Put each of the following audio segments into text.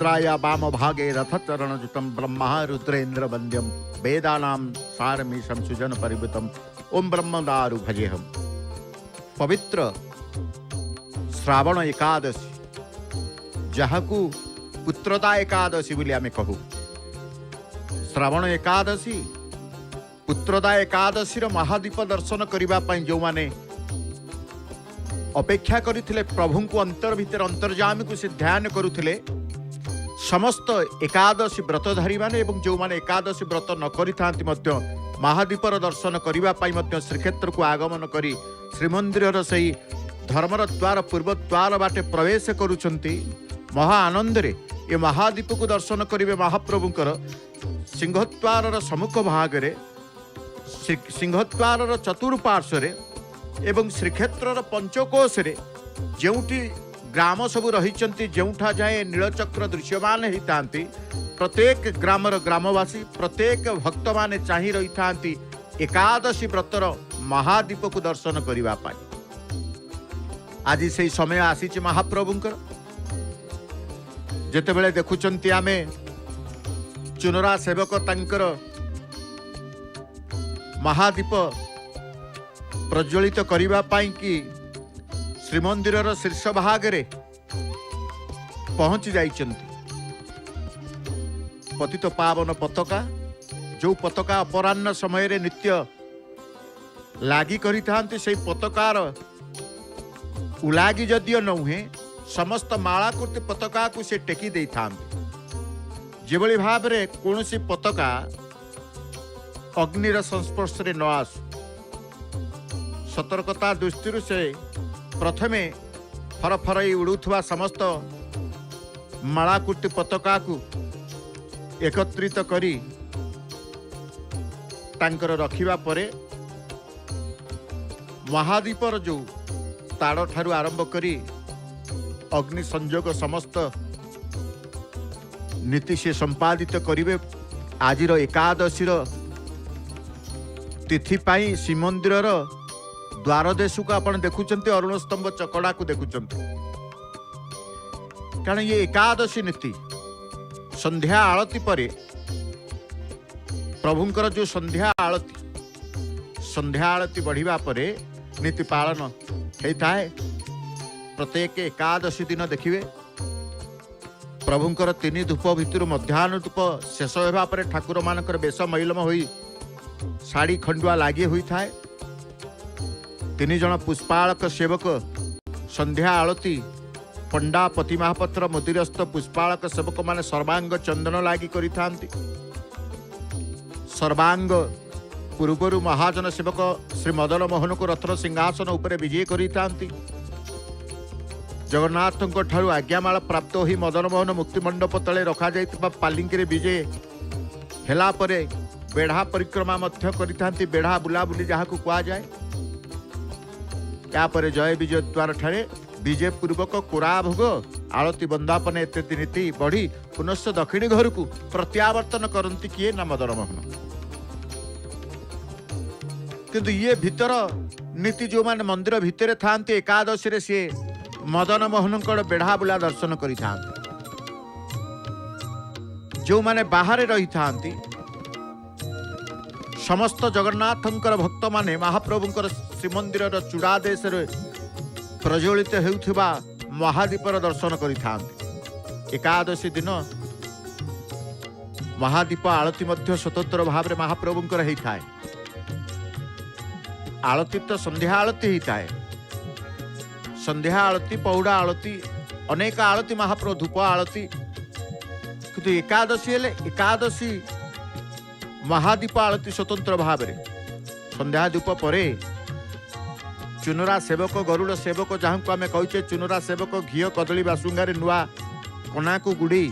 त्राया वाम भागे रथचरणजुतं ब्रह्मा रुद्रेन्द्र वन्द्यं वेदानां सारमीशं सुजन परिवृतम् ओम ब्रह्मदारु भजेहम। पवित्र श्रावण एकादशी जहाकू पुत्रदा एकादशी बोली आमे कहू। श्रावण एकादशी पुत्रदा एकादशी महादीप दर्शन करने जो माने अपेक्षा करथिले प्रभु को अंतर भितर अंतर्जामी को से ध्यान करुथिले समस्त एकादशी व्रतधारी माने एवं जो माने एकादशी व्रत न करिथांती मध्य महादीपर दर्शन करने श्रीक्षेत्र को आगमन करी श्रीमंदिर से धर्मर द्वार पूर्व द्वार बाटे प्रवेश करुछंती। महा आनंद रे ये महादीप को दर्शन करिवे महाप्रभुंकर सिंहद्वार सम्मुख भाग रे सिंहद्वार चतुर्पार्श्व एवं श्रीक्षेत्र पंचकोश रे जोठी ग्राम सब रही जोठा जाए नीलचक्र दृश्यमान होता प्रत्येक ग्रामर ग्रामवासी प्रत्येक भक्त माने चाही रही था एकादशी व्रतर महादीप को दर्शन करने। आज से समय आसी महाप्रभुंकर जेतेबेले देखुचंती आमे चुनरा सेवक तांकर महादीप प्रज्वलित करिबा पाई कि श्रीमंदिर शीर्ष भाग रे पहुंची जाइचंती। पतित पावन पताका जो पताका अपराह्न समय रे नित्य लागी करी थांती से पताकार उलागी जदियो नहुए समस्त माला कुर्ती पताका को से टेकी दे थांती। जेभली भाव रे कोनोसी पताका अग्निर संस्पर्श रे न आसु सतर्कता दृष्टि से प्रथमे फरफरई उड़ुथवा समस्त मालाकुटी पताका को एकत्रित करी तांकर रखिबा परे महादीपर जो ताड़ ठारू आरंभ करी अग्नि संयोग समस्त नीति से संपादित करिवे। आजिर एकादशी तिथि पाई श्रीमंदिर द्वार देश को आपण देखुंत अरुण स्तंभ चकड़ा को देखुंत कारण ये एकादशी नीति संध्या आलती पर प्रभुंकर जो संध्या आलती बढ़िबा परे नीति पालन होता है। प्रत्येक एकादशी दिन देखिए प्रभुंकर तीन धूप भितर मध्याह्न धूप शेष होगा पर ठाकुर मानकर बेश मैलम होई शाड़ी खंडुआ लगी हुई थाए। तीन जन पुष्पालक सेवक संध्या आलती पंडा पति महापत्र मुदिरस्थ पुष्पालक सेवक माने सर्वांग चंदन लागी करी थांती। सर्वांग पूर्वर महाजन सेवक श्री मदन मोहन को रत्न सिंहासन उपरे विजय करी थांती। जगन्नाथ ठारू आज्ञामाल प्राप्त होई मदन मोहन मुक्तिमंडप तले रखा जाइतिबा पालिंकी विजय हेला परे बेढ़ा परिक्रमा मध्य करी थांती। बेढ़ा बुलाबुली जहाँ को कहा जाए यापर जय विजय द्वार ठारे विजय पूर्वक कोरा भोग आलती बंदापन इत्यादि नीति बढ़ी पुनश्च दक्षिणी घर को प्रत्यावर्तन करती किए ना मदन मोहन। किंतु ये भीतर नीति जो माने मंदिर भितर थांती एकादशी रे सी मदन मोहन बेढ़ा बुला दर्शन करी थांती। जो माने बाहर रही थांती समस्त जगन्नाथंकर भक्त माने महाप्रभुंकर श्रीमंदिर चूड़ा देश प्रज्वलित हेउथिबा महादीपर दर्शन करि थांती। एकादशी दिन महादीप आलती मध्य स्वतंत्र भाव में महाप्रभुंकर होता है। आलती तो संध्या आलती होता है। संध्या आलती पौड़ा आलती अनेक आलती महाप्रभु धूप आलती किंतु एकादशी हेले एकादशी महादीप आलती स्वतंत्र भाव में संध्या धूप परे चुनरा सेवक गरुड़ सेवक जहाँ को आम कहे चुनरा सेवक घी कदली बासुंगारे नुआ कना को गुड़ी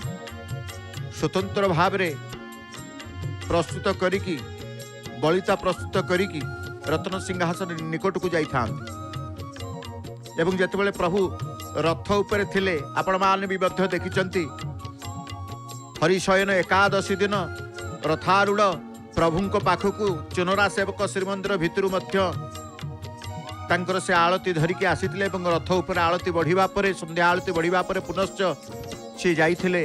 स्वतंत्र भाव में प्रस्तुत करिकी बलिता प्रस्तुत करिकी रत्न सिंहासन निकट को जाई एवं जेतेबेले प्रभु रथ उपरे थिले आपण माने भी मध्य देखिचंती हरिशयन एकादशी दिन रथारूढ़ प्रभुंक पाखकू चुनरा सेवक श्रीमंदिर भितरु मध्य तांकर से आलती धरिकी आसीथिले एवं रथ उपर आलती बढ़िबा परे संध्या आलती बढ़िबा परे पुनश्च से जाइथिले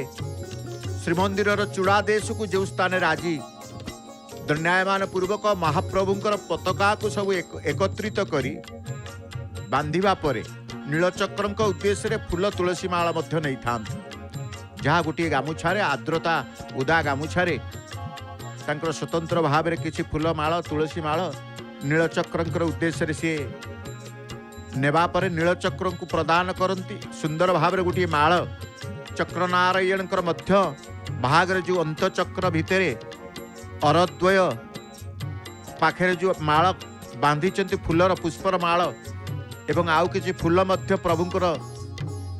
श्रीमंदिर चूड़ा देश को जो स्थान आज दंडायमान पूर्वक महाप्रभुंकर पताका को सब एकत्रित करी बांधिबा परे नीलचक्रंक उद्देश्य रे फूल तुलसी माला मध्य नहीं था जहाँ गोटे गामुछारे आर्द्रता उदा गामुछारे तांकर स्वतंत्र भाव में किसी फूल माଳ तुलसी माळ नीलचक्रंकर उद्देश्य रे सी नेबा परे नीलचक्र को प्रदान करती सुंदर भाव में गोटे माळ चक्रनारायणकर मध्य भाग रे जो अंतचक्र भितरे अरद्वय पाखे जो माळ बांधी फूलर पुष्पर माळ एवं आउ किसी फूल मध्य प्रभुंकर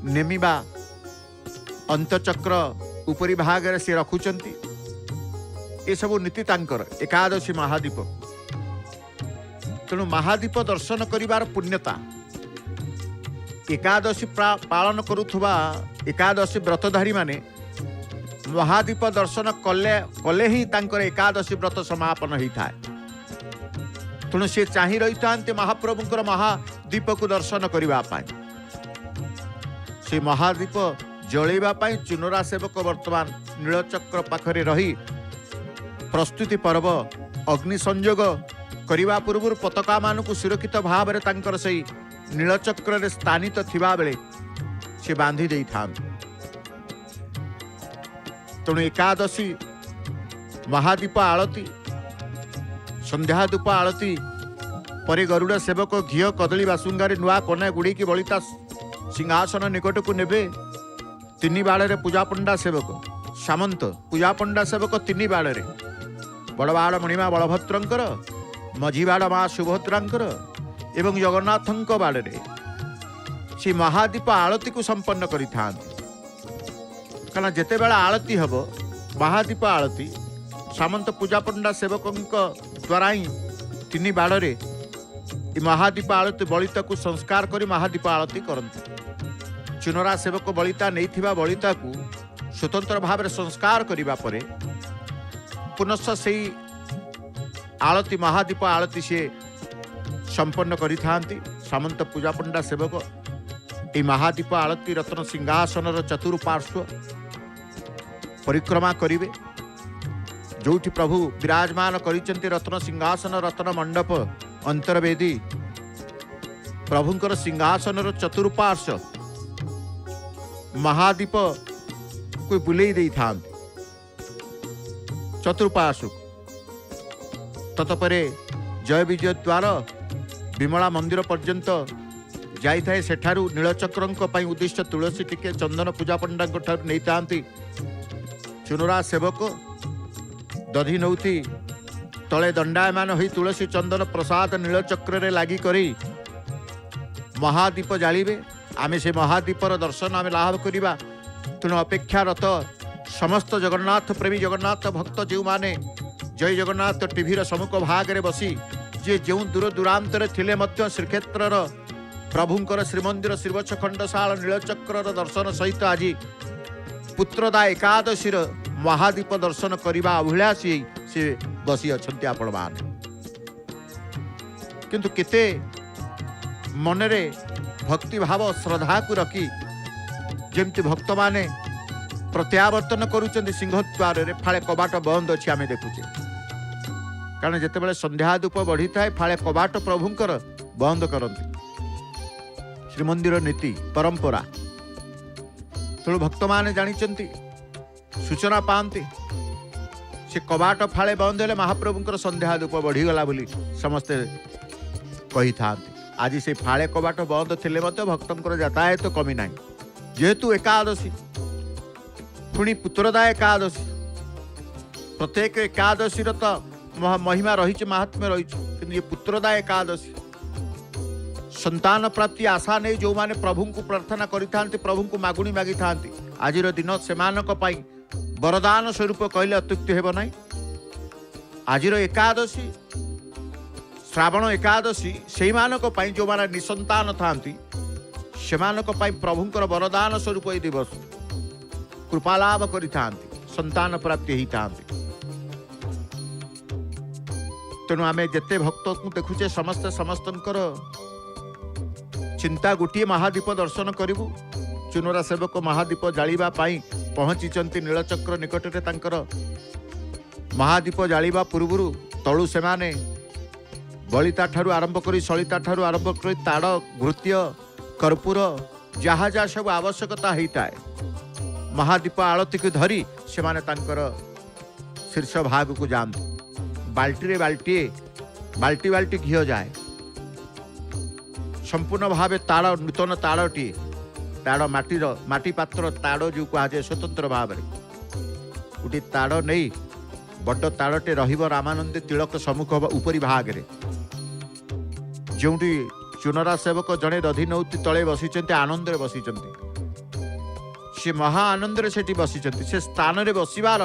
नेमिबा अंतचक्र उपरी भाग रे से रखुचंती ये सब नीति तांकर एकादशी महादीप तेणु महादीप दर्शन करिवार पुण्यता एकादशी पालन करुथुबा एकादशी व्रतधारी माने महादीप दर्शन कले कले ही तांकर एकादशी व्रत समापन होता है तेणु सी चाह रही था महाप्रभुंकर महादीप को दर्शन करने से महादीप जलैवा चुनरा सेवक वर्तमान नीलचक्र पाखरे रही प्रस्तुति पर्व अग्नि संयोग करने पूर्व पताका मान सुरक्षित भाव में तांकर से नीलचक्र रे स्थानित थिबा बेले से बांधी दे था तेणु एकादशी महादीप आळती संध्या धूप आळती परे गरुड़ सेवक घीओ कदली बासुंगारे नुआ कन्या गुड़ी की बलिता सिंहासन निकट को नेबे तीन बाड़े पूजा पंडा सेवक सामंत पूजा पंडा सेवक तीन बाड़े बड़बाड़ मणिमा बलभद्रंकर मझीबाड़ माँ सुभद्रांकर एवं जगन्नाथंक बाड़े से महादीप आळती को संपन्न करि कारण जिते बेला आळती हब महादीप आळती सामंत पूजा पंडा सेवक द्वारा ही तीन बाड़े महादीप आळती बलिता को संस्कार करी महादीप आळती करती चुनरा सेवक बलिता नहीं बलिता को स्वतंत्र भाव में संस्कार करने पर पुनश्च से आळती महादीप आळती से संपन्न करि थांती सामंत पूजा पंडा सेवक ये महादीप आळती रत्न सिंहासन चतुर्पार्श्व परिक्रमा करिवे जोठी प्रभु विराजमान करिसेंती रत्न सिंहासन रत्न मंडप अंतर्वेदी प्रभुंकर सिंहासन चतुर्पार्श्व महादीप को बुले दे था चतुर्पार्श्व ततपरे जय विजय द्वार विमला मंदिर पर्यंत जाए सेठारु नीलचक्रंक उद्दिष्ट तुलसी टिके चंदन पूजा पंडा नहीं था चुनरा सेवक दधी नौती तले दंडायमान हो तुलसी चंदन प्रसाद नीलचक्र रे लागी करी महादीप जालिबे आमे से महादीपर दर्शन आमे लाभ करिबा तेणु अपेक्षारत समस्त जगन्नाथ प्रेमी जगन्नाथ भक्त जो माने जय जगन्नाथ टीवी सम्मुख भाग में बसी जे जो दूर दूरांत थिले मध्य श्रीक्षेत्र प्रभुंकर श्रीमंदिर श्रीवत्स खंडशाल नीलचक्र दर्शन सहित आज पुत्रदा एकादशी महादीप दर्शन करने अभिलाषी से बसी अच्छा आपण मान किंतु केते मनरे भक्ति भाव श्रद्धा को रखी जमती भक्त माने प्रत्यावर्तन करुचंदी सिंहद्वार रे फाळे कबाट बंद अच्छी आम देखुचे कारण जितेबाला संध्या धूप बढ़ी थाए फाळे कबाट प्रभुंकर बंद करती श्रीमंदिर नीति परंपरा तेणु भक्त माने जानिचंती सूचना पाती से कबाट फाळे बंद हेले महाप्रभुंकर संध्या धूप बढ़ीगला बोली समस्ते कही था आज से फाळे कबाट बंद थिले मते भक्तंकर यातायात तो कमी ना जेहेतु एकादशी पुणी पुत्रदा एकादशी प्रत्येक एकादशी तो महिमा रही महात्म्य रही कि ये पुत्रदा एकादशी संतान प्राप्ति आशा नहीं जो माने प्रभु को प्रार्थना करि प्रभु को मागुणी मागी था आज दिन से वरदान स्वरूप कहले अत्युक्ति हेब नहीं आज एकादशी श्रावण एकादशी से जो माने निसंतान था से प्रभुंकर वरदान स्वरूप ये दिवस कृपालाभ करि संतान प्राप्ति होता तेणु आम जिते भक्त को देखुचे समस्ते समस्तंकर चिंता गोटे महादीप दर्शन करूँ चुनरा सेवक महादीप जालिबा पाई पहुँची नीलचक्र निकट में तांकर महादीप जालिबा पूर्व तलु से माने बलिता ठारू आरंभ करी सलिता ठारू आरंभ करी ताड़ घृत्य कर्पूर जहाँ जहाँ सब आवश्यकता होता है महादीप आलती को धरी से माने तांकर शीर्ष भाग को जाते बाल्टी बाल्टी बाल्टी घी जाए संपूर्ण भाव ताड़ नूतन ताड़टी ताड़ माटी पात्र ताड़ जो कहुए स्वतंत्र भाव में गोटे ताड़ नहीं बड़ ताड़टे रामानंद तिलक सम्मुख उपरी भाग में जो चुनरा सेवक जड़े दधि नौती तले बसी आनंद बसी सी महा आनंद से बसी से स्थान में बसवार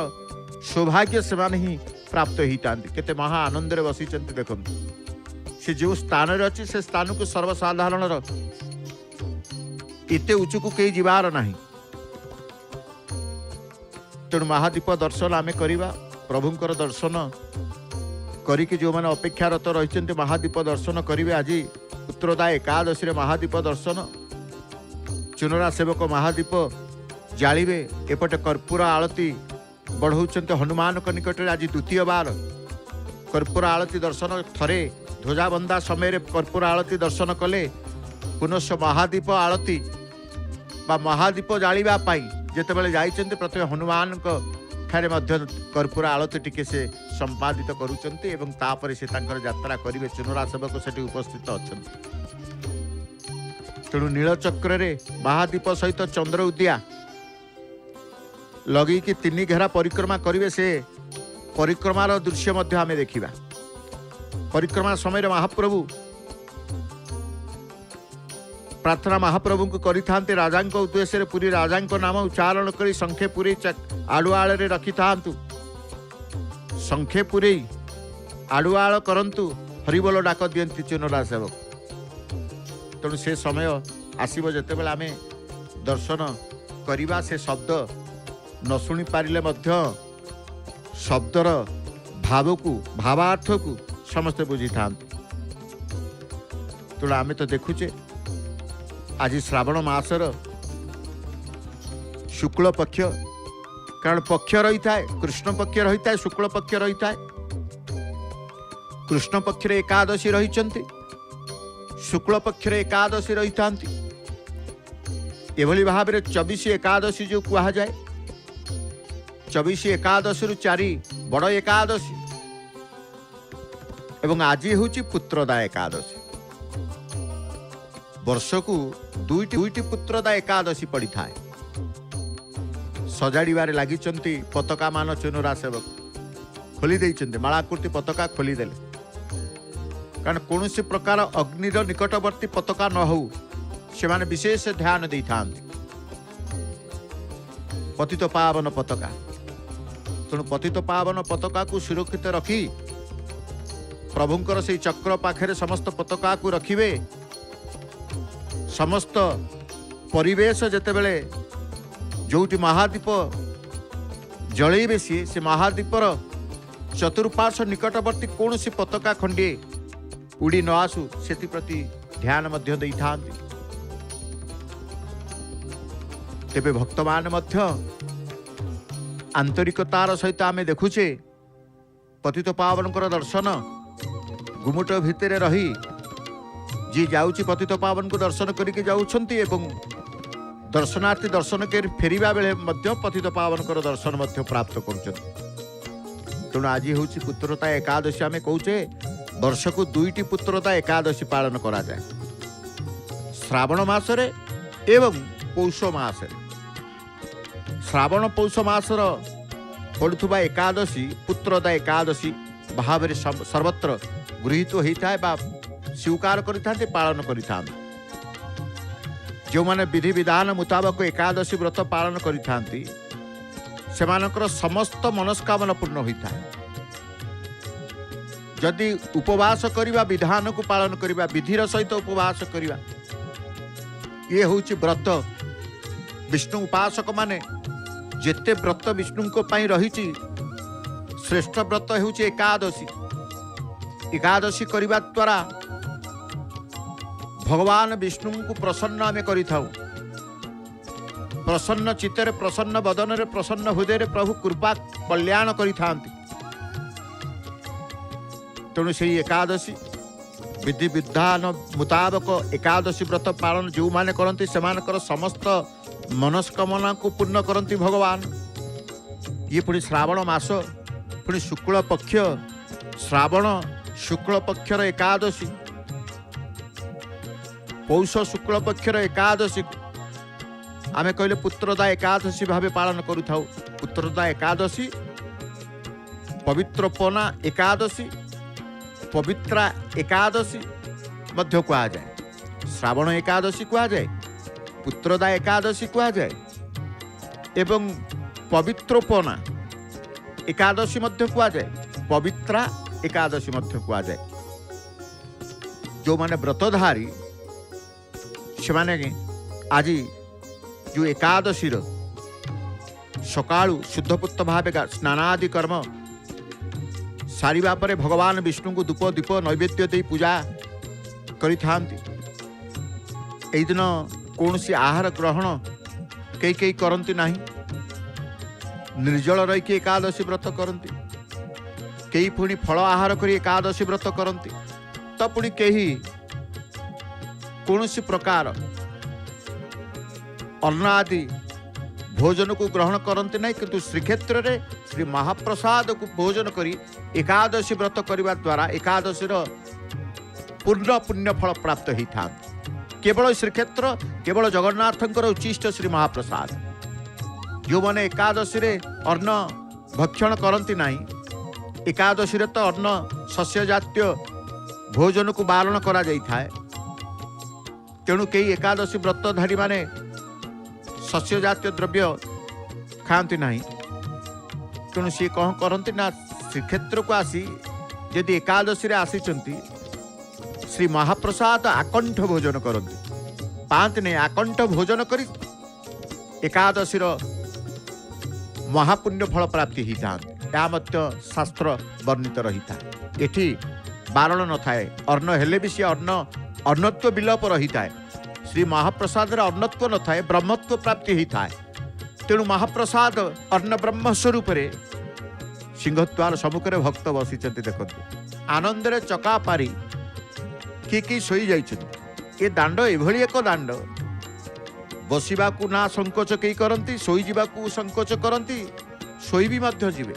सौभाग्य से ही प्राप्त होता केते महा आनंद बसी देखो से जो स्थान अच्छी से स्थान को सर्वसाधारण इते उच्च को कहीं जीवार नहीं तेणु महादीप दर्शन आमे करिबा प्रभुंकर दर्शन करिके जो माने अपेक्षारत रही महादीप दर्शन करेंगे आज उत्तरदा एकादशी महादीप दर्शन चुनरा सेवक महादीप जालिबे एपटे कर्पूर आलती बढ़ाऊँ हनुमान निकट आज द्वितीय बार कर्पूर आलती दर्शन थरे ध्वजाबंधा समय कर्पूर आलती दर्शन कले पुनश्च महादीप आलती बा महादीप जालिबा पाई जेतेबेले जाइछन्ते प्रथमे हनुमान ठारे मध्य कर्पूर आलती टिके से संपादित करुचन्ते एवं तापर से तांकर यात्रा करिवे चुनरा सेवक सेठी उपस्थित अछन्ते तेणु नीलचक्र रे महादीप सहित चंद्र उदिया लगी कि 3 घेरा परिक्रमा करिवे से परिक्रमार दृश्य मध्य आमे देखिबा परिक्रमा समय महाप्रभु प्रार्थना महाप्रभु को करि थांते राजा उद्देश्य पूरी राजा नाम उच्चारण करी संखे पूरी आड़ुआल रखि थांतु संखे पूरी आड़ुआल करंतु हरिबोल डाक दियंती चुनरा सेवक तेणु से समय आसीबो जेतेबेले आमे दर्शन करिबा से शब्द न शुणी पारिले मध्य शब्दर भाव को भावार्थ को समस्ते बुझी था तेणु आमे तो देखुचे आज श्रावण मासर शुक्ल पक्ष कारण पक्ष रही था कृष्ण पक्ष रही था शुक्ल पक्ष रही था कृष्ण पक्ष एकादशी रही शुक्ल पक्ष एकादशी रही था एभली भाव में 24 एकादशी जो कहा जाए 24 एकादशी रु 4 बड़ एकादशी एवं आज हूँ पुत्रदा एकादशी वर्ष को दुईटी पुत्रदा एकादशी पड़ी था सजाड़बार लगी पताका मान चुनरा सेवक खोली देइछन्ते मालाकृति पताका खोली देले कारण कौन प्रकार अग्निर निकटवर्ती पताका न हो से माने विशेष ध्यान दे था पतित पावन पताका तेणु पतित पावन पताका को सुरक्षित रखी प्रभुंकर से चक्र पाखे समस्त पताका को रखिबे समस्त परिवेश जेतेबेले जोटी महादीप जलैबे से महादीपर चतुर्पार्श्व निकटवर्ती कौन सी पताका खंडे उड़ी न आसू से प्रति ध्यान मध्य दे थांती तेबे भक्त मान मध्य आंतरिकतार सहित आमे देखुचे पतित पावनकर दर्शन गुमुट भितर रही जी जाउची पतित पावन को दर्शन करके जाउछंती एवं दर्शनार्थी दर्शन के फेरिबा बेले मध्य पतित पावनकर दर्शन मध्य प्राप्त करुछंती तेणु आज हूँ पुत्रता एकादशी आमे कहूचे वर्ष को 2टी पुत्रता एकादशी पालन करा जाए श्रावण मासरे एवं पौष मास श्रावण पौष मासर पड़ुवा एकादशी पुत्रदा एकादशी भाव सर्वत्र गृहीत होता है बा स्वीकार करि पालन करि जो माने विधि विधान मुताबक एकादशी व्रत पालन करि सेमानकर समस्त मनस्कामना पूर्ण होता है जदि उपवास करवा विधान को पालन करवा विधिर सहित उपवास करवा ये हूँ व्रत विष्णु उपासक माने जेते व्रत विष्णु को पाई रही श्रेष्ठ व्रत हूँ एकादशी एकादशी करने द्वारा भगवान विष्णु को प्रसन्न आमे करि थाउ प्रसन्न चित्तरे प्रसन्न बदन प्रसन्न हृदय प्रभु कृपा कल्याण करिथांती। तेणु से एकादशी विधि विधान मुताबक एकादशी व्रत पालन जो माने करती से समस्त मनस्कामना को पूर्ण करती भगवान। ये पुणी श्रावण मास पुणी शुक्ल पक्ष श्रावण शुक्ल पक्षर एकादशी पौष शुक्ल पक्षर एकादशी आमे कहले पुत्रदा एकादशी भावे पालन करू थाउ। पुत्रदा एकादशी पवित्रपना एकादशी पवित्रा एकादशी मध्य कहा जाए। श्रावण एकादशी कहा जाए, पुत्रदा एकादशी कहा जाए एवं पवित्रोपना एकादशी मध्य कहा जाए, पवित्रा एकादशी मध्य कहा जाए। जो माने व्रतधारी से माने आज जो एकादशी सकाळु शुद्धपुत्र भावे स्नानादि कर्म सारिबा परे भगवान विष्णु को धूप दीप नैवेद्य दे पूजा करिथांती। एई दिन कौनसी आहार ग्रहण कई कई करती नहीं, निर्जल रही एकादशी व्रत करती, कई पुणी फल आहार करी एकादशी व्रत करती, तो पुणी कहीं कौनसी प्रकार अन्न आदि भोजन को ग्रहण करते नहीं, किंतु श्रीक्षेत्र रे श्री महाप्रसाद को भोजन करी एकादशी व्रत करने द्वारा एकादशी पूर्ण पुण्य फल प्राप्त होता। केवल श्रीक्षेत्र केवल जगन्नाथंकर उच्चिष्ट श्री महाप्रसाद जो मैंने एकादशी रे अन्न भक्षण करती नहीं, एकादशी रे तो अन्न शस्य जातीय भोजन को बारण करा जाई थाए। तेणु कई एकादशी व्रतधारी माने शस्य जातीय द्रव्य खाती नहीं। तेणु सी कौन करती ना श्रीक्षेत्र को आसी यदि एकादशी रे आसीचंती श्री महाप्रसाद आकंठ भोजन करती पांति नहीं, आकंठ भोजन करी एकादशी महापुण्य फल प्राप्ति होता। यह शास्त्र वर्णित रही था। एठी बारण न थाए, अन्न हेले भी सी अन्न अन्नत्व विलोप रही थाए। श्री महाप्रसाद रे अन्नत्व न थाए, ब्रह्मत्व प्राप्ति होता है। तेणु महाप्रसाद अन्न ब्रह्म स्वरूप सिंहद्वार सम्मुखें भक्त बसी देखते आनंद रे चका पारी कि शोई जाइए। दांड एभली एक दांड बसवा ना संकोच कई करती, शोई जावाकू संकोच करती, शोई भी मध्य जीवे।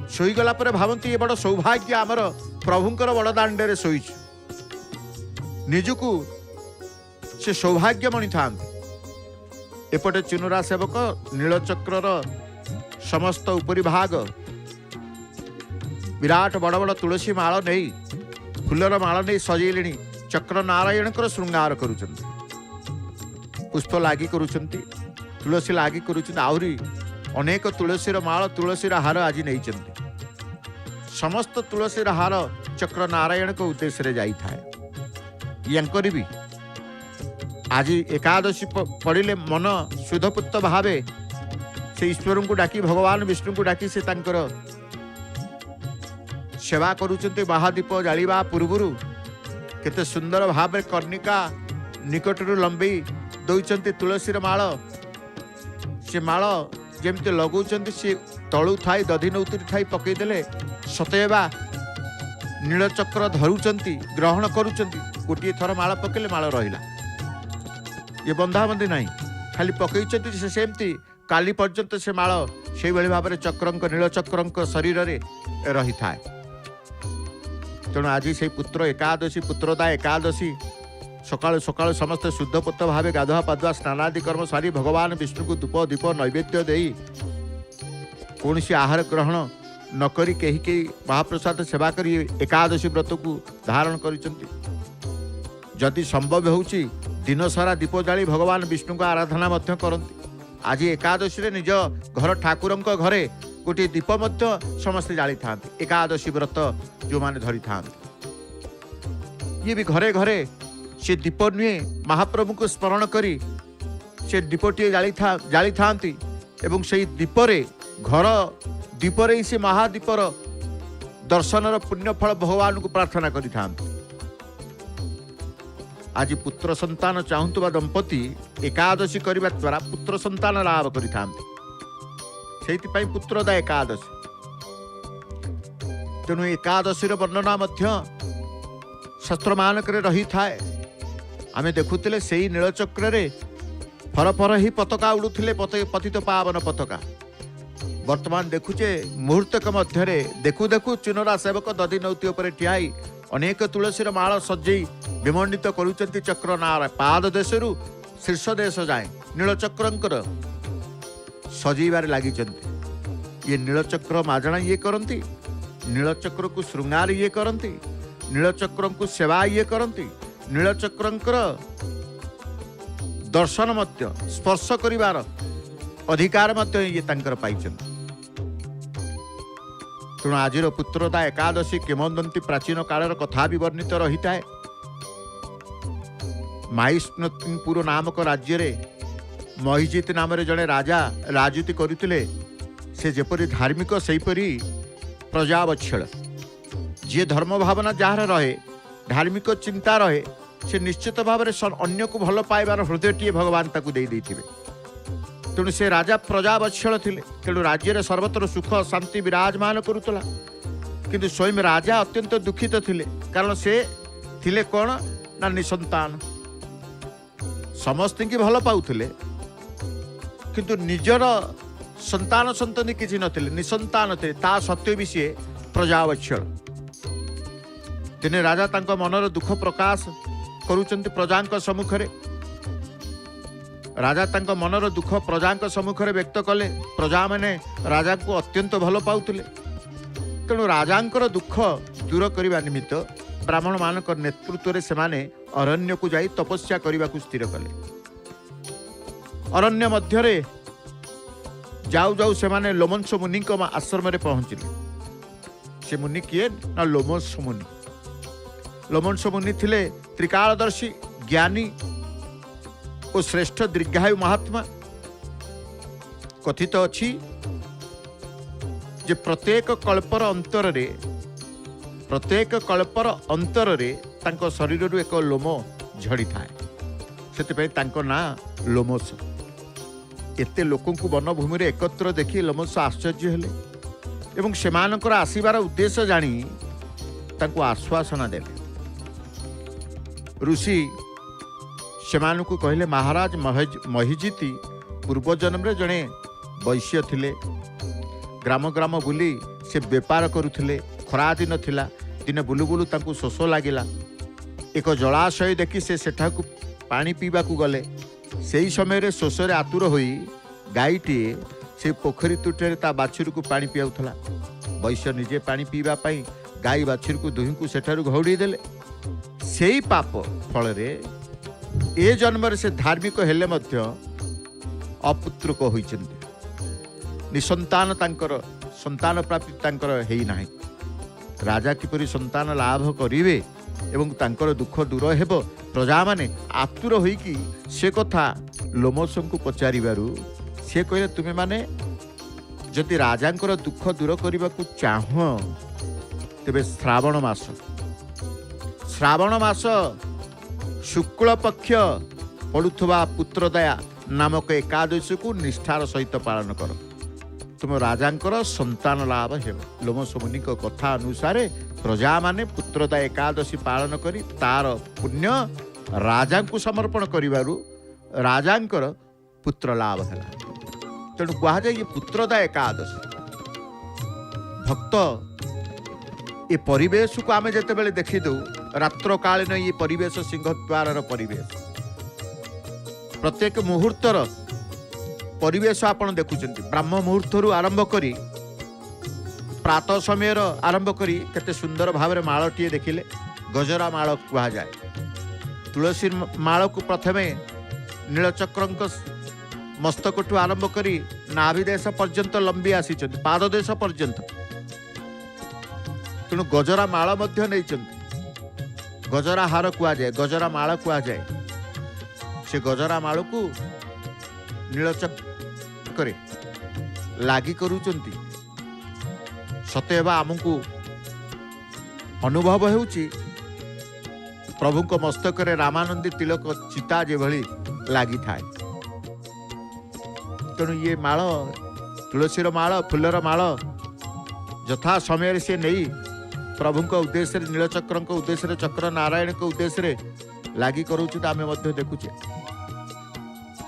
शोईगला भावती ये बड़ सौभाग्य आमर प्रभुंकर बड़ दांडे रे शोईछु, निजकू से सौभाग्य मणि था। एपटे चुनुरा सेवक नीलचक्र समस्त उपरी भाग विराट बड़ बड़ तुलसी माल नहीं फुलर माल नहीं सजैले चक्र नारायण श्रृंगार करुचंती, पुष्प लागी करुचंती, तुलसी लागी करुचंती, आहरी अनेक तुलसीर माल तुलसीर हार आज नहीं चंती। समस्त तुलसीर हार चक्र नारायण को उद्देश्य रे जाई थाए। यांकरी भी आज एकादशी पड़े मन शुद्धपुत्र भावे से ईश्वर को डाकी भगवान विष्णु को डाकी से तांकर सेवा करुचंते। महादीप जालिबा पूर्वरु केते सुंदर भावे कर्णिका निकटरू लंबी दौचंती तुलसीर माल। से माल जेमती लगौचंती से तळु थाई दधि नौतरी थाई पकईदेले सतएबा नीलचक्र धरुचंती ग्रहण करुचंती। गोटे थर माल पकेले माल रहिला, ये बंधाबंधी नहीं, खाली पकईचंती से सेमती काली पर्यंत से माल से भाव में चक्रंक नीलचक्रंक शरीर रे रही थाए। तेणु आज से पुत्र एकादशी पुत्रदा एकादशी सकाळु सकाळु समस्त शुद्धपुत्र भावे गाधुआ पाधुआ स्नानादि कर्म सारी भगवान विष्णु को धूप दीप नैवेद्य देई कौन सी आहार ग्रहण न करी कहीं कहीं महाप्रसाद सेवा करी एकादशी व्रत को धारण करिसंती। जदि संभव होउची दिन सारा दीप जाली भगवान विष्णु को आराधना मध्य करती। आज एकादशी रे निज घर ठाकुरंक घरे गोटे दीप मध्य समस्त जाली थांती। एकादशी व्रत जो माने धरी थांती, ये भी घरे घरे से दीप नुहे महाप्रभु को स्मरण करी से दीपटी जाली थांती एवं से दीपरे घर दीपरे ही से महादीपर दर्शनर पुण्य फल भगवान को प्रार्थना करी थांती। आज पुत्र संतान चाहूवा दंपति एकादशी करने द्वारा पुत्र संतान लाभ करें पुत्रदा एकादशी। तेणु एकादशी वर्णना शास्त्र मानक रही थाए। आमे देखुले से नीलचक्र रे फर ही पताका उड़ुले पतित पावन पताका। वर्तमान देखुचे मुहूर्तक मध्य देखु देखु चुनरा सेवक दधि नौती उपर ठियाई अनेक तुलसीर माଳ सजई विमंडित करुचंती चक्र नार पाद देशरू शीर्ष देश जाए नीलचक्रंकर सजईबार लगी। ये नीलचक्र माजणा ये करती, नीलचक्र को श्रृंगार ये करती, नीलचक्र को सेवा ये करती, नीलचक्रंकर दर्शन मध्य स्पर्श करिवार अधिकार मध्य ये तांकर पाइछन। तेणु आज पुत्रदा एकादशी किंवदंती प्राचीन कालर कथा भी वर्णित रही है। माहिष्मतिपुर नामक राज्य रे महिजित नाम जड़े राजा राजूति करुले। से जेपरी धार्मिक सेपरी प्रजावत्सल, जी धर्म भावना जार रहे, धार्मिक चिंता रहे, से निश्चित भाव में अन्य को भल पाइबार हृदयटी भगवान ताकू दे देथिबे। तेणु से राजा प्रजावत्सल थिले। तेणु राज्य सर्वत्र सुख शांति विराजमान करुतला। किंतु स्वयं राजा अत्यंत दुखित थिले, कारण से थिले कौन ना निसंतान। समस्त की भल पाउथिले किंतु निजर संतान संतति किसी नथिले, निसंतान थे। ता सत्य भी सी प्रजावत्सल। दिने राजा तांको मनर दुख प्रकाश करुचंती प्रजांक सम्मुखरे। राजा तांको मनर दुख प्रजांक सम्मुखरे व्यक्त कले। प्रजा माने राजा को अत्यंत भल पाउथिले। तेणु राजांकर दुख दूर करने निमित्त ब्राह्मण मानक नेतृत्व रे सेमाने अरण्य को जाई तपस्या करने को स्थिर कले। अरण्य मध्यरे जाऊ जाऊ सेमाने लोमंस मुनि आश्रम रे पहुंचले। से मुनि किए ना लोमंस मुनि। लोमंस मुनि थिले त्रिकालदर्शी ज्ञानी और श्रेष्ठ दीर्घायु महात्मा। कथित अच्छी जे प्रत्येक कल्पर अंतर रे तांको शरीर रु एक लोम झड़ी थाए। से तांको ना लोमस। एते लोकों को वनभूमि रे एकत्र देखी लोमस आश्चर्य हेले एवं सेमानकर आसीबार उद्देश्य जानी तांको आश्वासना देले। ऋषि सेमानकु कहले, महाराज महिजिति पूर्व जन्म रे जणे वैश्य थिले। ग्राम ग्राम बुली से बेपार करुथिले। खरा दिन थिला। दिने बुलु बुलु तांको शोष लागिला। एक जलाशय देखी से सेठाकु पानी पीबा को गले। सेही समय रे शोष रे आतुर होई गाईटी से पोखरी तुठे ता बाछुरी को पानी पियाउथला। वैश्य निजे पानी पीबा पाई गाई बाछुरी को दुही को सेठारु घौड़ी देले। सेही पाप फल रे ए जन्म रे से धार्मिक हेले मध्य अपुत्रक होइचंती। निसंतान तांकर संतान प्राप्ति तांकर हेई नाही। राजा किपरि संतान लाभ करिवे एवं तांकर दुख दूर हेबो प्रजा माने आतुर होई कि से कथा लोमसंकु पचारिबारु से कहले, तुमे माने जदि राजांकर दुख दूर करने को चाह तेबे श्रावण मास शुक्ल पक्ष पड़ुवा पुत्रदया नामक एकादशी को निष्ठार सहित पालन कर। तुम राजांकर संतान लाभ हेब। लोमस मुनि कथा अनुसार प्रजा माने पुत्रदा एकादशी पालन करी तार पुण्य राजा को समर्पण करिबारु राजांकर पुत्र लाभ है। तेणु कह जाए ये पुत्रदा एकादशी। भक्त ये परिवेश को आम जिते देखी दू रात्र कालीन ये परिवेश सिंहद्वार परिवेश प्रत्येक मुहूर्तर परिवेश आपन देखुचंती। ब्राह्म मुहूर्त आरंभ करी प्रातः समय आरंभ करी केते सुंदर भाव में मालटीए देखिले गजरा माल कह जाए। तुलसी माल को प्रथमे नीलचक्रंक मस्तकठू आरंभ करी नाभिदेश पर्यंत लंबी आसी पाददेश पर्यंत। तेणु गजरा माल मध्य नहीं। गजरा हार कह जाए, गजरा माल कह जाए। से गजरा माल को नीलचक्र लागी करूचंती। सतेबा आमको अनुभव होउची प्रभु को मस्तक रामानंदी तिलक चिता जेभली लगी थाए। तेणु ये माल तुलसीर माल फुलर माल यथा समय से नहीं प्रभु उद्देश्य नीलचक्र उद्देश्य चक्र नारायण के उद्देश्य लगी करूँ आम देखुचे।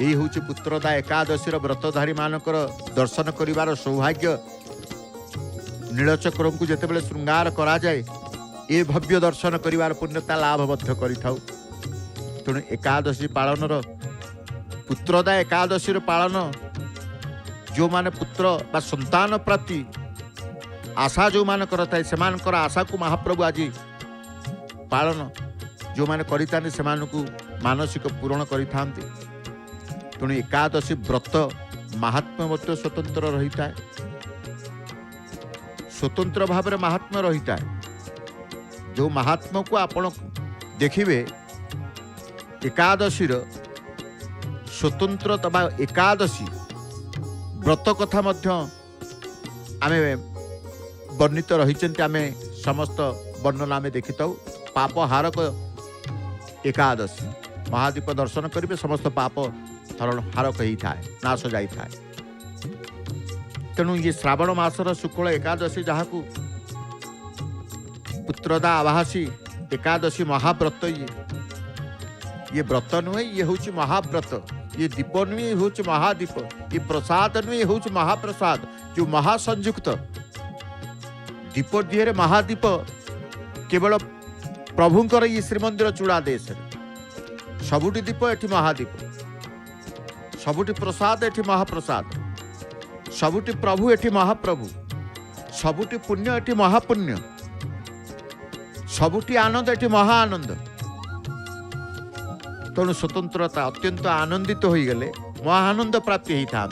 यही हूँ पुत्रदा एकादशी व्रतधारी मानकर दर्शन करिवार सौभाग्य। नीलचक्र को जितेबाला श्रृंगार करा जाए ये भव्य दर्शन करिवार पुण्यता लाभ करिथाउ। तेणु एकादशी पालनर पुत्रदा एकादशी पालन जो माने पुत्र बा संतान प्राप्ति आशा जो मान थाए से आशा को महाप्रभु आज पालन जो माने करिथांती से मानसिक पूरण करिथांती। तेणु एकादशी व्रत महात्म्य मध्य स्वतंत्र रही है, स्वतंत्र भाव में महात्म्य रही है। जो महात्मा को आपण देखिए एकादशी स्वतंत्र तबा एकादशी व्रत कथा मध्य आमे वर्णित रही आम समस्त वर्णना आम देखी था। पाप हारक एकादशी महादीप दर्शन करेंगे समस्त पाप हारक ही थाए नाश जाई थाए। तेणु ये श्रावण मासर शुक्ल एकादशी जहाँ को पुत्रदा आभासी एकादशी महाव्रत ये व्रत नुहे ये हूँ महाव्रत। ये दीप नुहे हूँ महादीप। ये प्रसाद नुहे हूँ महाप्रसाद जो महासंयुक्त दीप दिहरे महादीप केवल प्रभुंकर ये श्रीमंदिर चूड़ा देश सबुटी दीप एठी महादीप सबुटी प्रसाद एठी महाप्रसाद सबुटी प्रभु एठी महाप्रभु सबुटी पुण्य एठी महापुण्य सबुटी आनंद एठी महाआनंद। तेणु स्वतंत्रता अत्यंत आनंदित हो गले महाआनंद प्राप्ति होता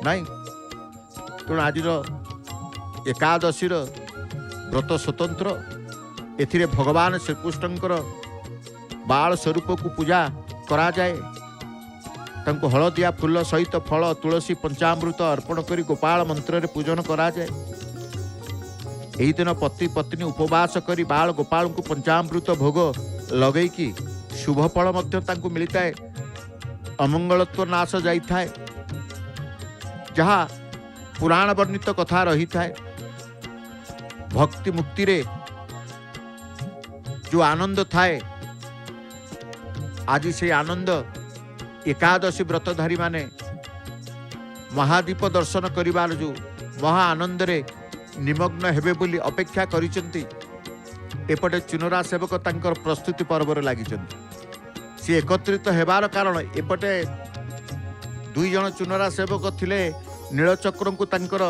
नहीं। तेणु आज एकादशी व्रत स्वतंत्र एथिरे भगवान श्रीकृष्णकर बाल स्वरूप को पूजा करा जाए। तांको हलदिया फूल सहित फल तुलसी पंचामृत अर्पण करी गोपाल मंत्र रे पूजन करा जाए। एही दिन पति पत्नी उपवास करी बाल गोपाल को पंचामृत भोग लगई की शुभ फल मध्य तांको मिलता है। अमंगलत्व नाश जाई थाए जहाँ पुराण वर्णित कथा रही थाए। भक्ति मुक्ति रे जो आनंद थाए आज से आनंद एकादशी व्रतधारी माने महादीप दर्शन करिवार जो महा आनंद रे निमग्न हेबे बोली अपेक्षा करिसेंती। एपटे चुनरा सेवक तांकर प्रस्तुति पर्व लगी सी एकत्रित हेबार कारण एपटे दुई जन चुनरा सेवक थिले नीलचक्र को तांकर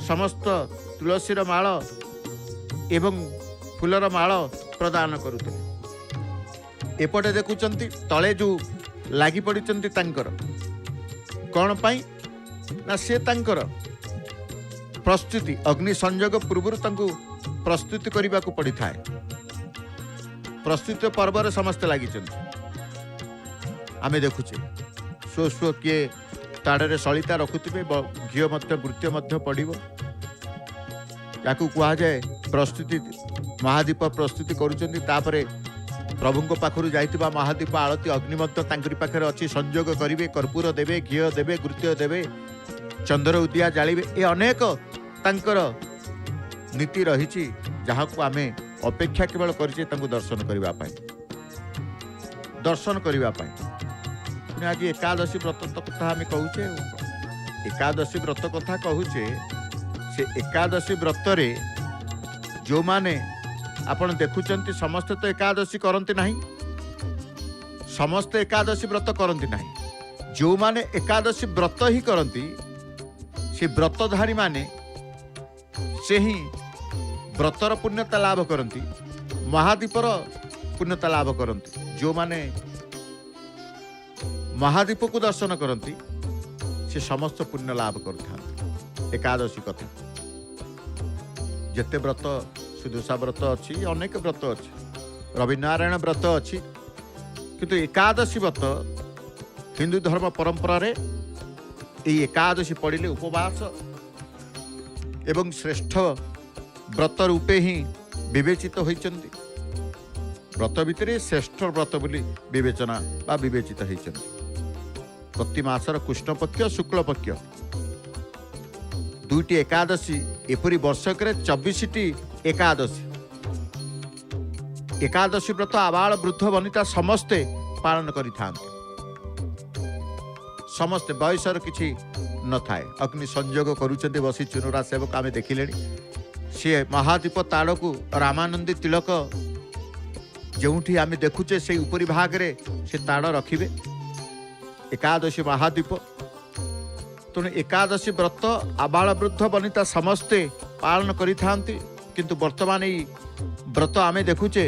समस्त तुलसीर माल एवं फूलर माल प्रदान करुते। एपटे देखुचंती तले जो लागी पड़िचंती तांकर कौन पाई ना से तांकर प्रस्तुति अग्नि संयोग पूर्व तांको प्रस्तुति करने को पड़ी थाए। प्रस्तुति पर्व रे समस्त लगी आमे देखुचे स्व स्व किए ताड़े सलिता रखुवे घी वृत्य पड़ो या कह जाए प्रस्तुति महादीप प्रस्तुति करुँचे। प्रभु पाखु जाइथिबा महादीप आलती अग्नि पाखे अच्छी संयोग करेंगे कर्पूर देवे घी देवे घृत्य देवे चंद्र उदिया जालिबे ए अनेक तांकर नीति रही जहाँ को आमे अपेक्षा केवल करिचे तांको दर्शन करने आज एकादशी व्रत कथा आम कहूचे। एकादशी व्रत कथा कहूचे से एकादशी व्रत रे जो माने आपण देखुचंती समस्त तो एकादशी करंती नहीं समस्त एकादशी व्रत करंती नहीं। जो माने एकादशी व्रत ही करंती से व्रतधारी माने से ही व्रतर पुण्यता लाभ करंती महादीपर पुण्यता लाभ करंती। जो माने महादीप को दर्शन करंती से समस्त पुण्य लाभ करते। एकादशी कथा जेते व्रत सुदुषा व्रत अच्छी अनेक व्रत अच्छी रविनारायण व्रत अच्छी किंतु एकादशी व्रत हिंदू धर्म परंपरा रे ये एकादशी पड़िले उपवास एवं श्रेष्ठ व्रत रूपे ही विवेचित होइचंती। व्रत भितर श्रेष्ठ व्रत बोली विवेचना बा विवेचित होती। प्रति मासर कृष्ण पक्ष शुक्ल पक्ष दुईटी एकादशी एपरी वर्षक 24टी एकादशी एकादशी व्रत आबाल वृद्ध वनिता समस्ते पालन करि थांते। समस्ते बयसर किछि न थाए। अग्नि संयोग करुचंती बसी चुनुरा सेवक आमे देखिले सी महादीप ताड़ को रामानंदी तिलक जोठी आमे देखुचे से उपरी भाग रे से ताड़ रखिबे एकादशी महादीप। तेणु एकादशी व्रत आबाल वृद्ध वनिता समस्ते पालन करि थांती। किंतु वर्तमान ई व्रत आमे देखुचे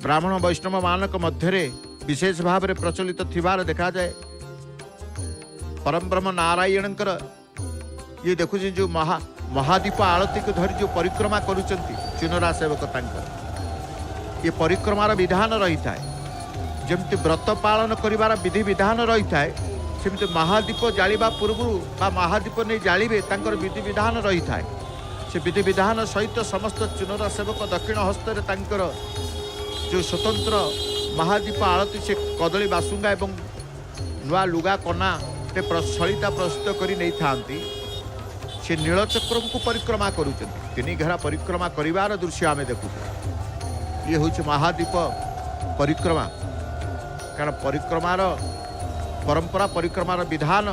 ब्राह्मण वैष्णव मानक मध्य विशेष भाव में प्रचलित थिबार देखा जाए। परम ब्रह्म नारायण ये देखुचे जो महादीप आलती को धरी जो परिक्रमा करुचंती चुनरा सेवक तांकर ये परिक्रमार विधान रही था। जमती व्रत पालन करिवार विधि विधान रही था सेमती महादीप जालिबा पूर्व बा महादीप नहीं जालिबे तांकर विधि विधान रही था। से विधि विधान सहित समस्त चुनरा सेवक दक्षिण हस्तर तांकर जो स्वतंत्र महादीप आलती से कदली बासुंगा एवं नुआ लुगा कना सलिता प्रस्तुत कर नहीं थांती। से नीलचक्र को परिक्रमा करुचंती। तीन घेरा परिक्रमा करिवार दृश्य आमे देखु। ये हूँ महादीप परिक्रमा। कारण परिक्रमार परंपरा परिक्रमार विधान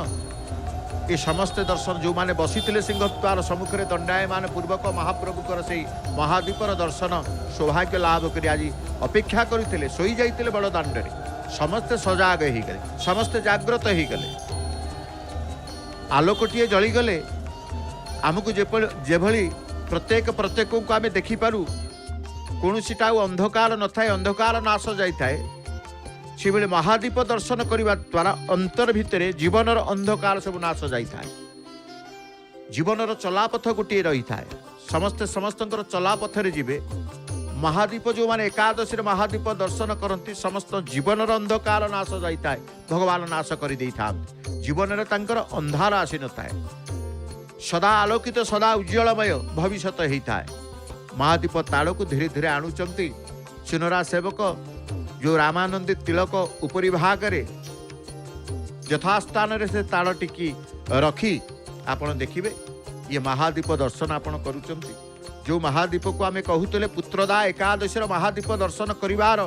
ये समस्ते दर्शन जो माने बसी सिंहद्वार सम्मुखें दंडायमान पूर्वक महाप्रभुकर से महादीपर दर्शन सौभाग्य लाभ कर आज अपेक्षा करते शोई जाते बड़ दाण्ड समस्ते सजाग हो गले समस्ते जाग्रत हो गले आलोकटीए जलीगले आमको जेभली प्रत्येक को आम देखिपारू कौन सीटा अंधकार न थाए अंधकार नाश जाए से बेले महादीप दर्शन करने द्वारा अंतर भितर जीवनर अंधकार सब नाश जाए। जीवनर चलापथ गोटे रही था समस्ते समस्त चलापथरे जीवे। महादीप जो माने एकादशी महादीप दर्शन करती समस्त जीवनर अंधकार नाश जाए भगवान नाश कर जीवन में तांकर अंधार आसी न थाए सदा आलोकित सदा उज्जवलमय भविष्य होता है। महादीप ताड़ को धीरे धीरे आणुचंती चुनरा सेवक जो रामानंदी तिलक उपरी भाग रे यथास्थान से ताड़ टिकी रखी आपण देखिबे ये महादीप दर्शन आपण करूचंती। जो महादीप को आमे कहूतले पुत्रदा एकादशी महादीप दर्शन करिवार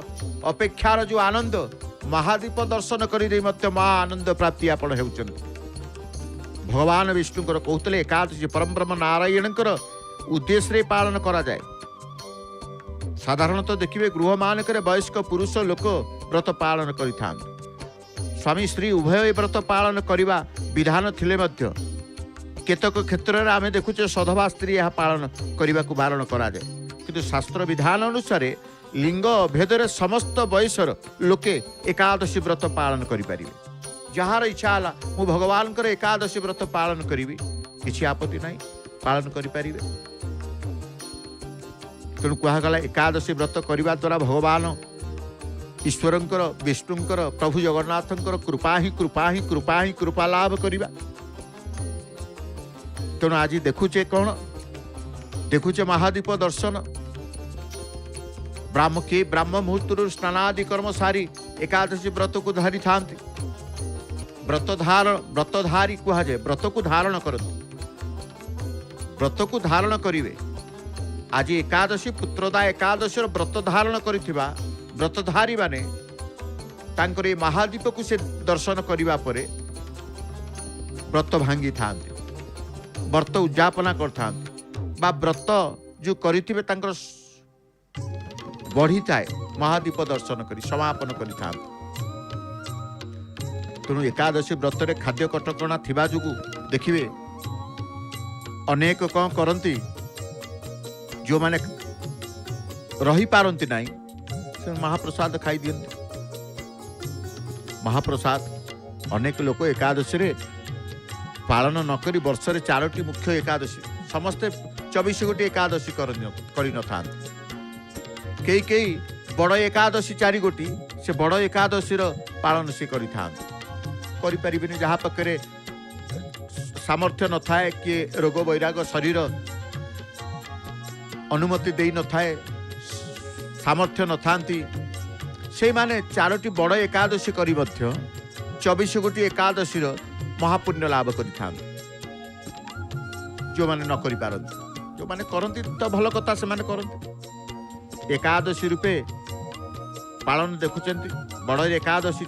अपेक्षार जो आनंद महादीप दर्शन करी मत महा आनंद प्राप्ति आपण हेउचंती। भगवान विष्णुकर कहूतले एकादशी परम ब्रह्म नारायणकर उद्देश्य पालन करा जाए। साधारणतः देखिए गृह मानक वयस्क पुरुष लोक व्रत पालन करिथान स्वामी स्त्री उभय व्रत पालन करने विधान थिले मध्य केतक क्षेत्र में आम देखुचे सधवा स्त्री यह पालन करने को बारण करा जाए। किंतु शास्त्र विधान अनुसार लिंग भेदरे समस्त वयसर लोके एकादशी व्रत पालन करें। जार इच्छा है मु भगवान एकादशी व्रत पालन करी किसी आपत्ति नहीं पालन करें। तेणु कहगला एकादशी व्रत करने द्वारा भगवान ईश्वरंकर विष्णुंकर प्रभु जगन्नाथंकर कृपा ही कृपा ही कृपा ही कृपा लाभ करवा। तेणु आज देखुचे कौन देखुचे महादीप दर्शन ब्राह्म मुहूर्त स्नानादि कर्म सारी एकादशी व्रत को धरी था। व्रतधारी कहुए व्रत को धारण करते व्रत को धारण करेंगे। आज एकादशी पुत्रदा एकादशी व्रत धारण करिथिबा व्रतधारी माने तांकर ये महादीप को से दर्शन करिबा परे व्रत भांगी थांते व्रत उद्यापना करथांते बा व्रत जो करिथिबे तांकर बढ़ी थाए महादीप दर्शन करी समापन करि थांते। तेणु एकादशी व्रत रे खाद्य कटकणा थिबा जुगु देखिबे अनेक कौन करती जो माने रही पारती नहीं से महाप्रसाद खाई दियंती। महाप्रसाद अनेक लोक एकादशी रे पालन नकरी वर्ष रे 4टी मुख्य एकादशी समस्ते 24 गोटी एकादशी करी न थांती। कई बड़ एकादशी 4 गोटी से बड़ एकादशी पालन से करि पारिबेनी जहाँ पाखे सामर्थ्य न थाए कि रोग वैराग शरीर अनुमति दे न थाए सामर्थ्य न थांती से माने 4टी बड़ एकादशी करी मध्य 24 गोटी एकादशी महापुण्य लाभ करि जो माने न करि पारंती जो माने करंती तो भल कथा से माने करंती एकादशी रूपे पालन देखुचंती बड़ एकादशी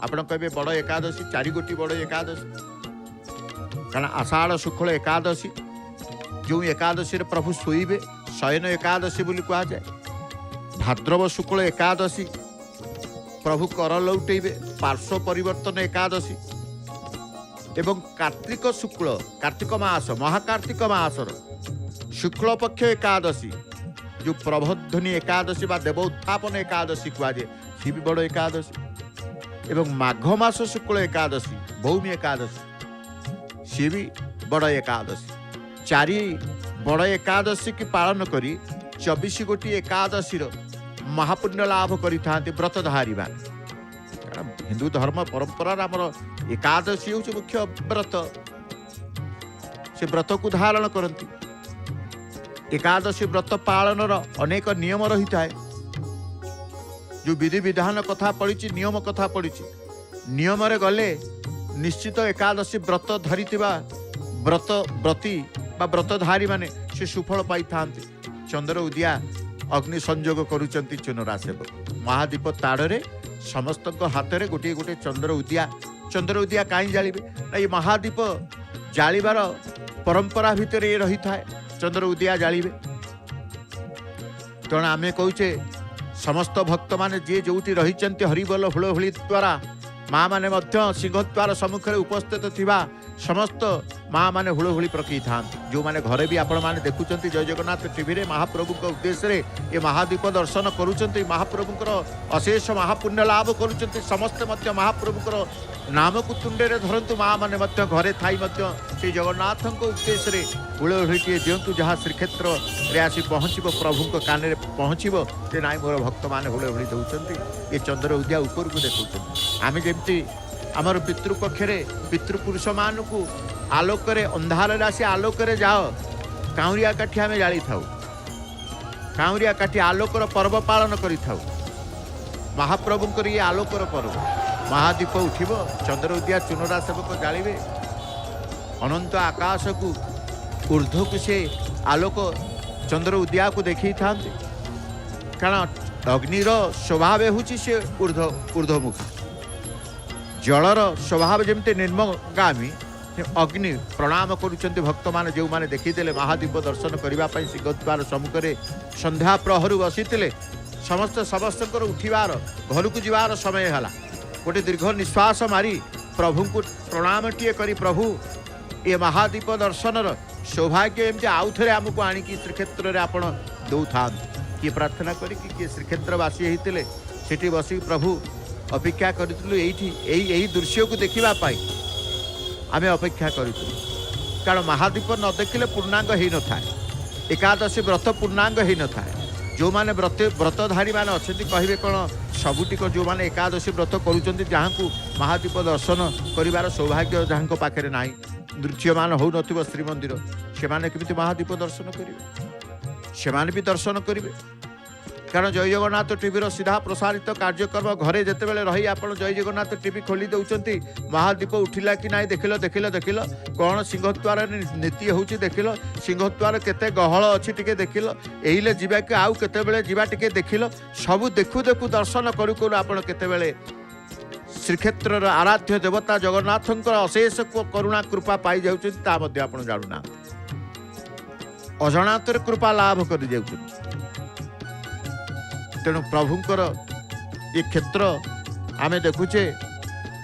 आपण कहबे बड़ एकादशी 4 गोटी बड़ एकादशी कारण आषाढ़ शुक्ल एकादशी जो एकादशी प्रभु शोइबे शयन एकादशी बोली कहा जाए भाद्रव शुक्ल एकादशी प्रभु कर लौटेबे पार्श्व परिवर्तन एकादशी एवं कार्तिक शुक्ल कार्तिक मास महाकार्तिक मासर शुक्ल पक्ष एकादशी जो प्रबोधनी एकादशी बा देव उत्थापन एकादशी कहा जाए सी भी बड़ एकादशी एवं माघ मास शुक्ल एकादशी भौमी एकादशी सी भी बड़ एकादशी 4 बड़ एकादशी की पालन करी 24 गोटी एकादशी महापुण्य लाभ करि थांती व्रतधारी माने कारण हिंदू धर्म परंपरा आमर एकादशी हूँ मुख्य व्रत से व्रत को धारण करती एकादशी व्रत पालन अनेक नियम रही थाए जो विधि विधान कथा पड़ी नियम कथा पड़ी नियम रे गले निश्चित एकादशी व्रत धरी व्रत व्रती बा व्रतधारी माने से सुफल पाई थांती चंद्र उदिया अग्नि संयोग करुचंती चुनरा सेवक महादीप ताड़े समस्त हाथ में गोटे गोटे चंद्र उदिया कहीं जालिबे ना ये महादीप जालिबार परंपरा भितर ये रही थाए चंद्र उदिया जालिबे तेणु आमे कहूचे समस्त भक्त माने जे जोटी रही हरिबोल हुलहुली द्वारा माँ माने मध्य सिंहद्वार सम्मुख उपस्थित थिबा समस्त माँ माने हुलहुली प्रकी था जो माने घरे भी आपण माने देखुचंती जय जगन्नाथ टीवी रे महाप्रभु के उद्देश्य रे ये महादीप दर्शन करुचंती महाप्रभुकर अशेष महापुण्य लाभ करुचंती समस्त मध्य महाप्रभुकर नाम को तुंडे रे धरंतु माँ माने मध्य घरे थाई मध्य श्री जगन्नाथ उद्देश्य रे हुलहुली दिंतु जहाँ श्रीक्षेत्र रे आसी पहुँचब प्रभु कान रे पहुँचब जे नाई मोर भक्त माने हुलहुली दउचंती ये चंद्र उदिया ऊपर को देखुचंती आमे जेमती आमर पितृपक्षे पितृपुरुष मान को आलोक अंधार आसी आलोक जाओ काउरिया काठी आम जाली था काउरिया काठी आलोकर पर्व पालन करी था महाप्रभुंकर ये आलोकर पर्व महादीप उठिब चंद्र उदिया चुनरा सेवक जालिबे अनंत आकाश को ऊर्ध्व को से आलोक चंद्र उदिया को देखी था कारण अग्निर स्वभाव हूँ से ऊर्ध्वमुखी जलर स्वभाव जमते निर्मगामी अग्नि प्रणाम करुचंती भक्त माने जो माने देखीदेले महादीप दर्शन करने सिंहद्वार सम्मुख संध्या प्रहरु बसीते समस्त समस्त उठिबार घर को जीवार समय है गोटे दीर्घ निश्वास मारी प्रभु को प्रणाम टीए करी प्रभु ये महादीप दर्शन सौभाग्य एमती आउ थे आमको आणिकी श्रीक्षेत्र में आपण दौ था किए प्रार्थना करी किए श्रीक्षेत्रवासी होते सेठी बसी प्रभु अपेक्षा करी दृश्य को देखा आम अपेक्षा करूँ कारण महादीप न देखिले पूर्णांग हो न था एकादशी व्रत पूर्णांग हो न था जो माने व्रतधारी माने अच्छे कहे कौन सबुटिक जो माने एकादशी व्रत करुँच जहाँ को महादीप दर्शन कर सौभाग्य जहाँ पाखे ना दृश्यमान हो न श्रीमंदिर से केमी महादीप दर्शन करेंगे भी दर्शन करेंगे कारण जय जगन्नाथ टीवी सीधा प्रसारित कार्यक्रम घरे जितेबाला रही आप जय जगन्नाथ टीवी खोली दौरान महादीप उठिला कि ना देखिल देखिल देखिल कौन सिंहद्वार नीति हूँ देखिल सिंहद्वार केते गहल अच्छी टे देखिल एहिले जीवा कि आउ केतेबेले जीवा टिके देखिल सबू देखु देखु दर्शन करू करू आपण केतेबेले श्रीक्षेत्र आराध्य देवता जगन्नाथ अशेष करुणा कृपा पाई जाऊँ आप जाणुना अजनात कृपा लाभ कर तेणु प्रभुंकर ये क्षेत्र आम देखुचे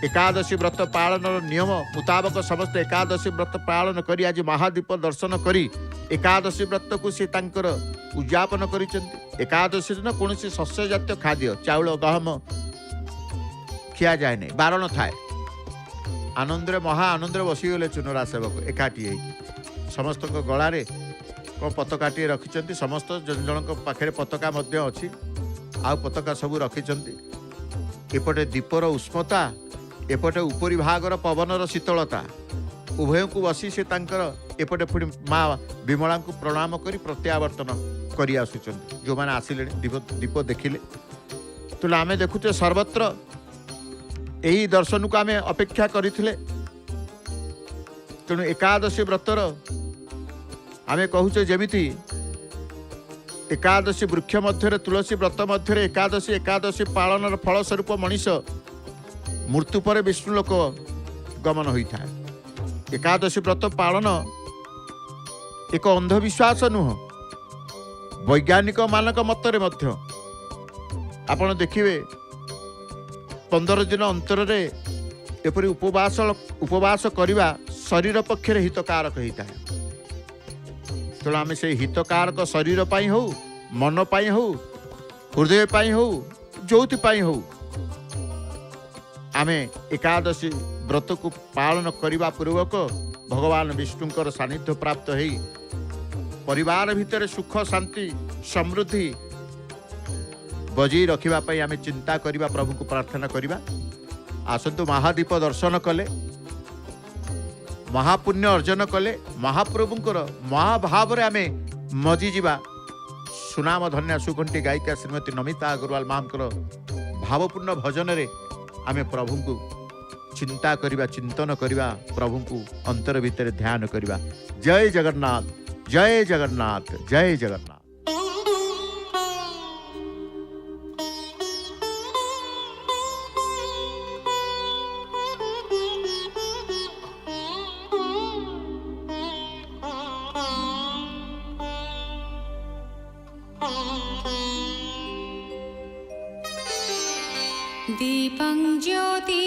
एकादशी व्रत पालन नियम मुताबक समस्त एकादशी व्रत पालन करी आज महादीप दर्शन करी एकादशी व्रत को सी तांकर उद्यापन करिसेंती एकादशी दिन कौन शस्य जातीय खाद्य चाउल गहम खिया जाए नहीं बारण थाए आनंद महा आनंद बसीगले चुनरा सेवक एकाठी समस्त गलारे कौन पताकाटी रखिंट समस्त जन जन पाखे पताका अच्छी आउ पताका सबू रखिंट एपटे दीपर उष्मता एपटे उपरी भागर पवनर शीतलता उभय को बसी से एपटे पुणी माँ विमला को प्रणाम कर प्रत्यावर्तन करी आसुचंती जो माने आसिले दीप दीप देखिले तो आमे देखुचे सर्वत्र यही दर्शन को आमे अपेक्षा करिथिले तेणु एकादशी व्रतर आमे कहूचे जेमिति एकादशी वृक्ष मध्य तुलसी व्रत मध्य एकादशी एकादशी पालन फल स्वरूप मनीष मृत्यु पर विष्णुलोक गमन होता है। एकादशी व्रत पालन एक अंधविश्वास नुह वैज्ञानिक मानक मतरे मध्य आपण देखिए 15 दिन अंतर एपरी उपवास करने शरीर पक्षे हितकारक होता है। तेणु आम से हितकारक शरीर पाई हो मन पाई हो हृदय पाई हो जोपाई हो आमे एकादशी व्रत को पालन करने पूर्वक भगवान विष्णुंकर सानिध्य प्राप्त हो परिवार भितर सुख शांति समृद्धि बजै रखापी आम चिंता करवा प्रभु को प्रार्थना करवा। आसतु महादीप दर्शन कले महापुण्य अर्जन कले महाप्रभुंकर महाभाव आम मजिजा सुनाम धन्या सुकंठी गायिका श्रीमती नमिता अग्रवाल मामकर भावपूर्ण भजन रे आम प्रभु को चिंता करवा चिंतन करवा प्रभु को अंतर भितर ध्यान करवा। जय जगन्नाथ जय जगन्नाथ जय जगन्नाथ। दीपं ज्योति